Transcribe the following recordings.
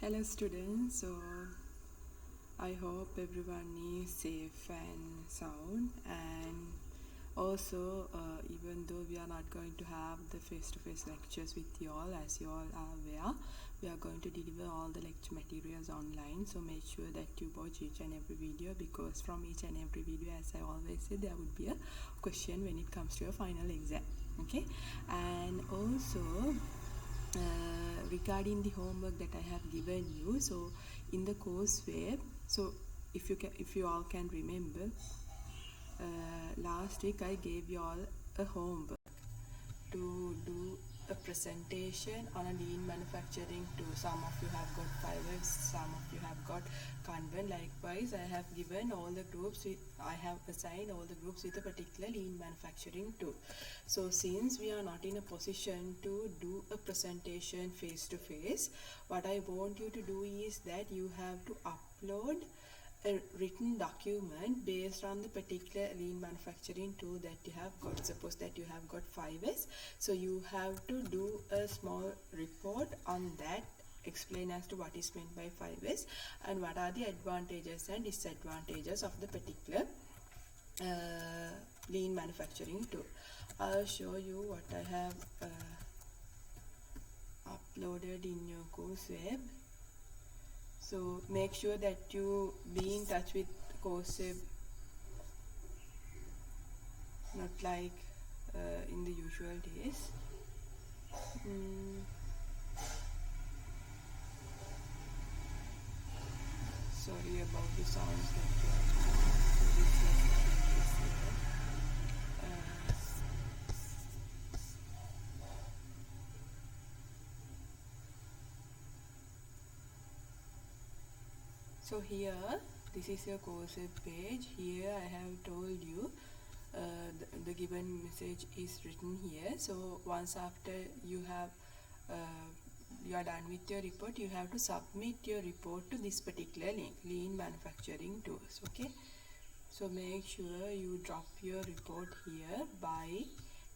Hello students, so I hope everyone is safe and sound, and also even though we are not going to have the face-to-face lectures with you all, as you all are aware, we are going to deliver all the lecture materials online. So make sure that you watch each and every video, because from each and every video, as I always say, there would be a question when it comes to your final exam. Okay, and also regarding the homework that I have given you, so in the course web, so if you all can remember, last week I gave you all a homework to do a presentation on a lean manufacturing tool. Some of you have got Fiverr, some of you have got Kanban. Likewise, I have given all the groups I have assigned all the groups with a particular lean manufacturing tool. So since we are not in a position to do a presentation face to face, what I want you to do is that you have to upload a written document based on the particular lean manufacturing tool that you have got. Suppose that you have got 5S, so you have to do a small report on that, explain as to what is meant by 5S and what are the advantages and disadvantages of the particular lean manufacturing tool. I'll show you what I have uploaded in your course web. So make sure that you be in touch with CourseWeb, not like in the usual days. Sorry about the sounds that you are So here, this is your course web page. Here I have told you the given message is written here. So once after you have you are done with your report, you have to submit your report to this particular link, Lean Manufacturing Tools. Okay, so make sure you drop your report here by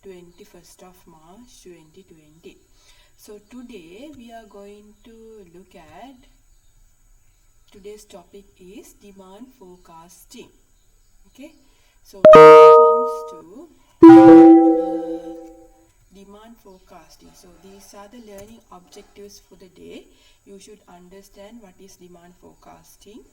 21st of March 2020. So today we are going to look at, today's topic is demand forecasting. Okay, so when it comes to demand forecasting, so these are the learning objectives for the day. You should understand what is demand forecasting.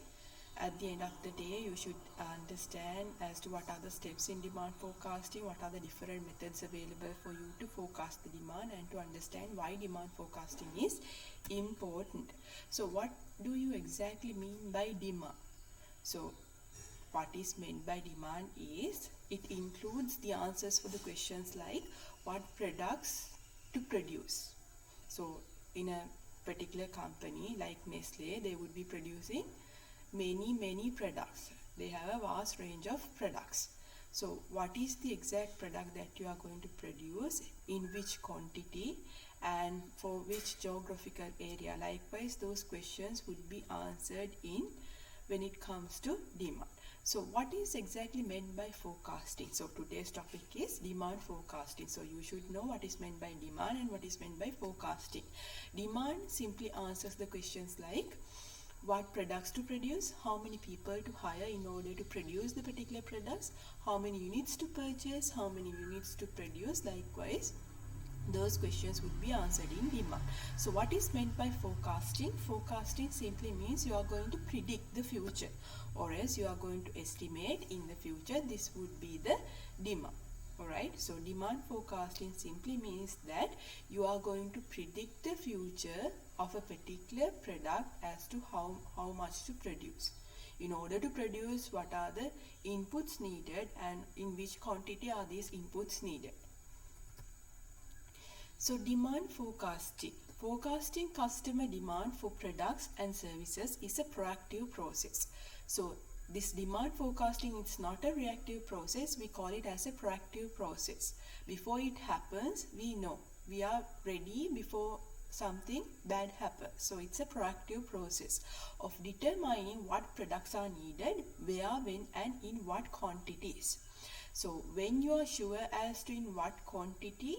At the end of the day, you should understand as to what are the steps in demand forecasting, what are the different methods available for you to forecast the demand, and to understand why demand forecasting is important. So what do you exactly mean by demand? So what is meant by demand is, it includes the answers for the questions like what products to produce. So in a particular company like Nestle, they would be producing many products. They have a vast range of products. So what is the exact product that you are going to produce, in which quantity, and for which geographical area? Likewise, those questions would be answered in when it comes to demand. So what is exactly meant by forecasting? So today's topic is demand forecasting. So you should know what is meant by demand and what is meant by forecasting. Demand simply answers the questions like what products to produce, how many people to hire in order to produce the particular products, how many units to purchase, how many units to produce. Likewise, those questions would be answered in demand. So what is meant by forecasting? Forecasting simply means you are going to predict the future, or else you are going to estimate in the future. This would be the demand. Alright, so demand forecasting simply means that you are going to predict the future of a particular product as to how much to produce. In order to produce, what are the inputs needed and in which quantity are these inputs needed. So demand forecasting. Forecasting customer demand for products and services is a proactive process. So this demand forecasting is not a reactive process. We call it as a proactive process. Before it happens, we know. We are ready before something bad happens. So it's a proactive process of determining what products are needed, where, when, and in what quantities. So when you are sure as to in what quantity,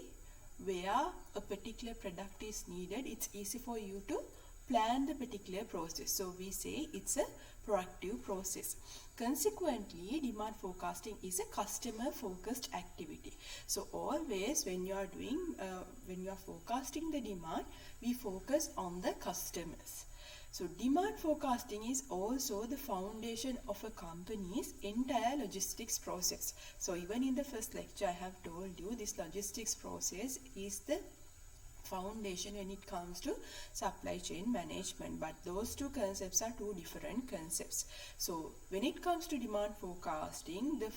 where a particular product is needed, it's easy for you to plan the particular process. So we say it's a proactive process. Consequently, demand forecasting is a customer focused activity. So always when you are forecasting the demand, we focus on the customers. So demand forecasting is also the foundation of a company's entire logistics process. So even in the first lecture I have told you this logistics process is the foundation when it comes to supply chain management, but those two concepts are two different concepts. So when it comes to demand forecasting, the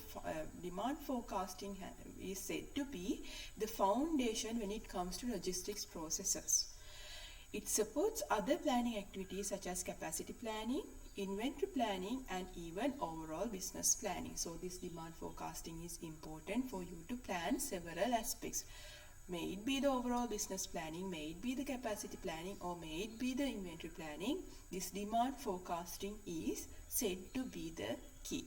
demand forecasting is said to be the foundation when it comes to logistics processes. It supports other planning activities such as capacity planning, inventory planning, and even overall business planning. So this demand forecasting is important for you to plan several aspects. May it be the overall business planning, may it be the capacity planning, or may it be the inventory planning, this demand forecasting is said to be the key.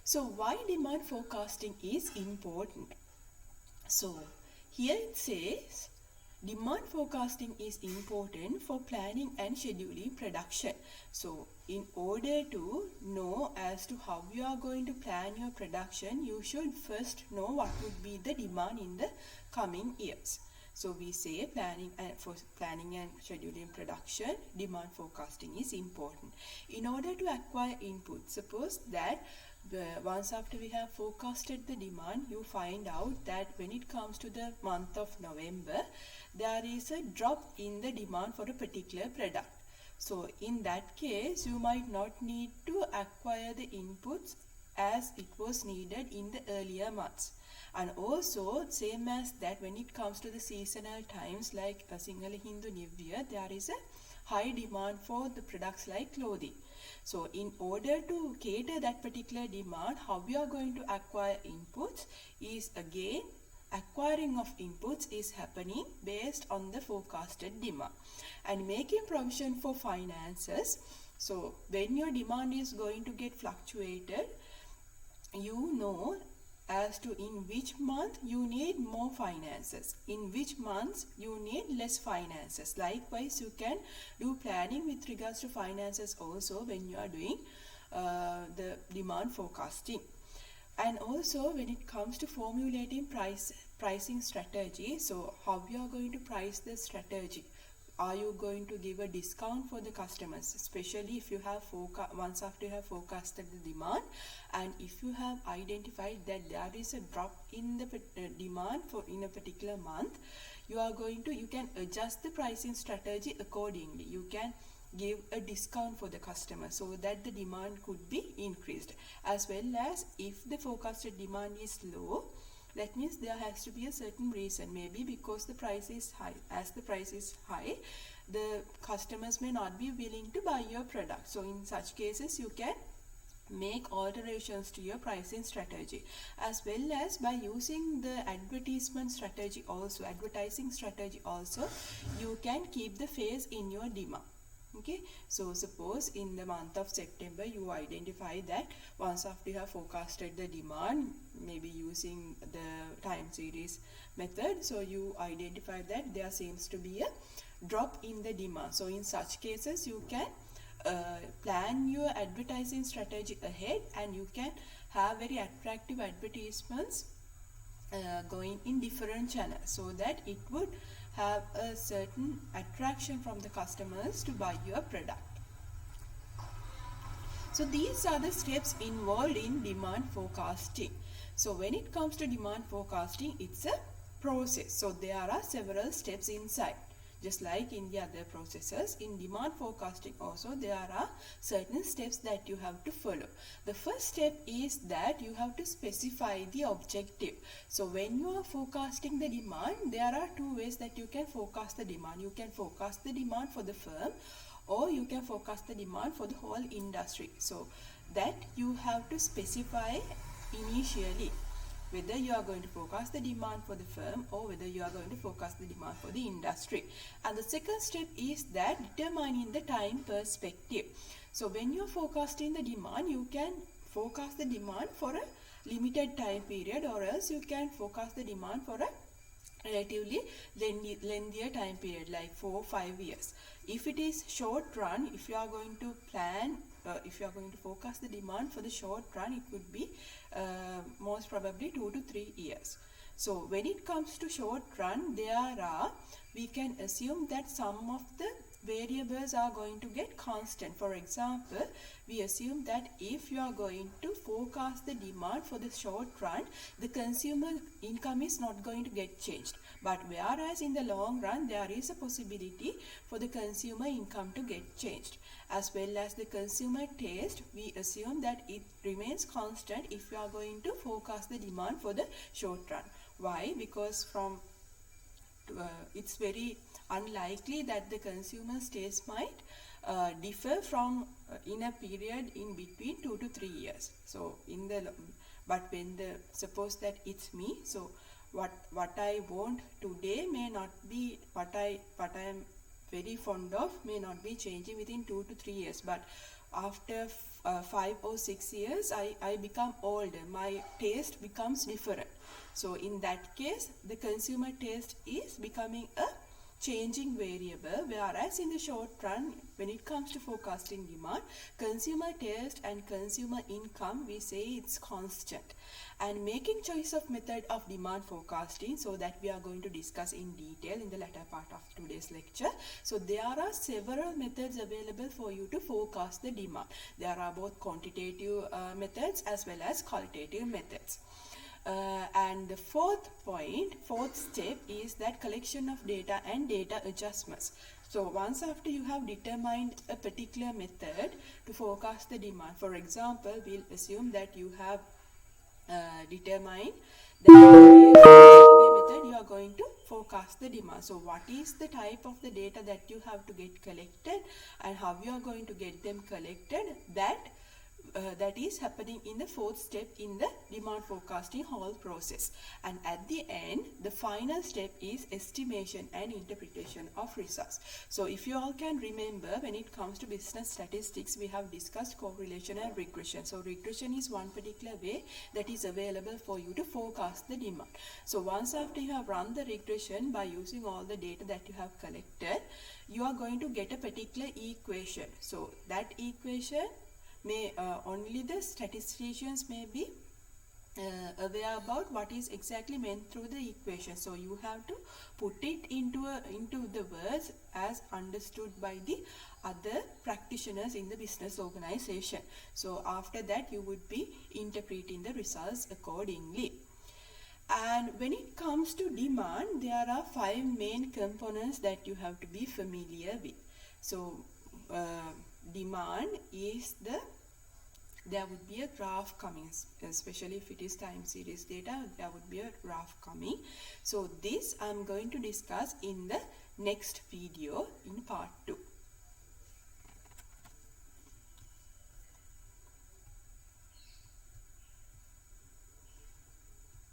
So why demand forecasting is important? So here it says demand forecasting is important for planning and scheduling production. So in order to know as to how you are going to plan your production, you should first know what would be the demand in the coming years. So we say for planning and scheduling production, demand forecasting is important. In order to acquire input, suppose that once after we have forecasted the demand, you find out that when it comes to the month of November, there is a drop in the demand for a particular product. So in that case, you might not need to acquire the inputs as it was needed in the earlier months. And also, same as that, when it comes to the seasonal times like Sinhala Hindu New Year, there is a high demand for the products like clothing. So in order to cater that particular demand, how we are going to acquire inputs is again, acquiring of inputs is happening based on the forecasted demand and making provision for finances. So when your demand is going to get fluctuated, you know as to in which month you need more finances, in which months you need less finances. Likewise, you can do planning with regards to finances also when you are doing the demand forecasting. And also when it comes to formulating pricing strategy, so how you are going to price the strategy. Are you going to give a discount for the customers, especially if you have once after you have forecasted the demand, and if you have identified that there is a drop in the demand in a particular month, you can adjust the pricing strategy accordingly. You can give a discount for the customer so that the demand could be increased. As well as if the forecasted demand is low, that means there has to be a certain reason, maybe because the price is high. As the price is high, the customers may not be willing to buy your product. So in such cases, you can make alterations to your pricing strategy, as well as by using the advertising strategy also, you can keep the phase in your demand. Okay, so suppose in the month of September you identify that once after you have forecasted the demand, maybe using the time series method, so you identify that there seems to be a drop in the demand. So in such cases, you can plan your advertising strategy ahead, and you can have very attractive advertisements going in different channels so that it would have a certain attraction from the customers to buy your product. So these are the steps involved in demand forecasting. So when it comes to demand forecasting, it's a process. So there are several steps inside. Just like in the other processes, in demand forecasting also there are certain steps that you have to follow. The first step is that you have to specify the objective. So when you are forecasting the demand, there are two ways that you can forecast the demand. You can forecast the demand for the firm, or you can forecast the demand for the whole industry. So that you have to specify initially, whether you are going to forecast the demand for the firm or whether you are going to forecast the demand for the industry. And the second step is that determining the time perspective. So when you are forecasting the demand, you can forecast the demand for a limited time period, or else you can forecast the demand for a relatively lengthier time period, like 4-5 years. If it is short run, if you are going to plan, if you are going to forecast the demand for the short run, it could be most probably 2 to 3 years. So when it comes to short run, we can assume that some of the variables are going to get constant. For example, we assume that if you are going to forecast the demand for the short run, the consumer income is not going to get changed. But whereas in the long run, there is a possibility for the consumer income to get changed. As well as the consumer taste, we assume that it remains constant if you are going to forecast the demand for the short run. Why? Because it's very unlikely that the consumer's taste might differ from in a period in between 2 to 3 years. So but when suppose that it's me, so what I want today may not be what I am very fond of, may not be changing within 2 to 3 years, but after 5 or 6 years I become older, my taste becomes different. So in that case, the consumer taste is becoming a changing variable, whereas in the short run, when it comes to forecasting demand, consumer taste and consumer income, we say it's constant. And making choice of method of demand forecasting, so that we are going to discuss in detail in the latter part of today's lecture. So there are several methods available for you to forecast the demand. There are both quantitative methods as well as qualitative methods. And the fourth step is that collection of data and data adjustments. So once after you have determined a particular method to forecast the demand, for example, we'll assume that you have determined that method you are going to forecast the demand. So what is the type of the data that you have to get collected and how you are going to get them collected, that is happening in the fourth step in the demand forecasting whole process. And at the end, the final step is estimation and interpretation of results. So if you all can remember, when it comes to business statistics, we have discussed correlation and regression. So regression is one particular way that is available for you to forecast the demand. So once after you have run the regression by using all the data that you have collected, you are going to get a particular equation. So that equation may only the statisticians may be aware about what is exactly meant through the equation. So you have to put it into the words as understood by the other practitioners in the business organization. So after that, you would be interpreting the results accordingly. And when it comes to demand, there are 5 main components that you have to be familiar with. So demand is there would be a graph coming, especially if it is time series data, there would be a graph coming. So this I'm going to discuss in the next video in part 2.